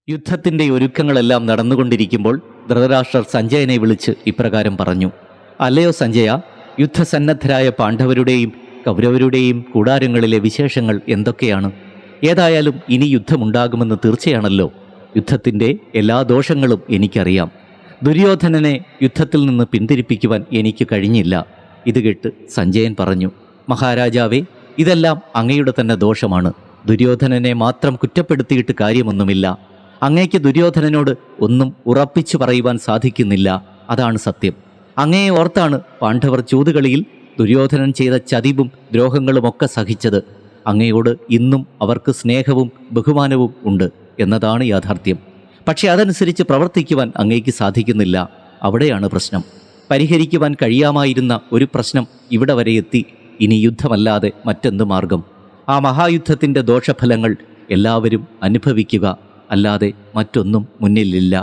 യുദ്ധത്തിൻ്റെ ഒരുക്കങ്ങളെല്ലാം നടന്നുകൊണ്ടിരിക്കുമ്പോൾ ധൃതരാഷ്ട്രർ സഞ്ജയനെ വിളിച്ച് ഇപ്രകാരം പറഞ്ഞു: അല്ലയോ സഞ്ജയ, യുദ്ധസന്നദ്ധരായ പാണ്ഡവരുടെയും കൗരവരുടെയും കൂടാരങ്ങളിലെ വിശേഷങ്ങൾ എന്തൊക്കെയാണ്? ഏതായാലും ഇനി യുദ്ധമുണ്ടാകുമെന്ന് തീർച്ചയാണല്ലോ. യുദ്ധത്തിൻ്റെ എല്ലാ ദോഷങ്ങളും എനിക്കറിയാം. ദുര്യോധനനെ യുദ്ധത്തിൽ നിന്ന് പിന്തിരിപ്പിക്കുവാൻ എനിക്ക് കഴിഞ്ഞില്ല. ഇത് കേട്ട് സഞ്ജയൻ പറഞ്ഞു: മഹാരാജാവേ, ഇതെല്ലാം അങ്ങയുടെ തന്നെ ദോഷമാണ്. ദുര്യോധനനെ മാത്രം കുറ്റപ്പെടുത്തിയിട്ട് കാര്യമൊന്നുമില്ല. അങ്ങയ്ക്ക് ദുര്യോധനനോട് ഒന്നും ഉറപ്പിച്ചു പറയുവാൻ സാധിക്കുന്നില്ല. അതാണ് സത്യം. അങ്ങയെ ഓർത്താണ് പാണ്ഡവർ ചൂതുകളിയിൽ ദുര്യോധനൻ ചെയ്ത ചതിവും ദ്രോഹങ്ങളുമൊക്കെ സഹിച്ചത്. അങ്ങയോട് ഇന്നും അവർക്ക് സ്നേഹവും ബഹുമാനവും ഉണ്ട് എന്നതാണ് യാഥാർത്ഥ്യം. പക്ഷെ അതനുസരിച്ച് പ്രവർത്തിക്കുവാൻ അങ്ങയ്ക്ക് സാധിക്കുന്നില്ല. അവിടെയാണ് പ്രശ്നം. പരിഹരിക്കുവാൻ കഴിയാമായിരുന്ന ഒരു പ്രശ്നം ഇവിടെ വരെ എത്തി. ഇനി യുദ്ധമല്ലാതെ മറ്റെന്ത് മാർഗം? ആ മഹായുദ്ധത്തിൻ്റെ ദോഷഫലങ്ങൾ എല്ലാവരും അനുഭവിക്കുക, അല്ലാതെ മറ്റൊന്നും മുന്നിലില്ല.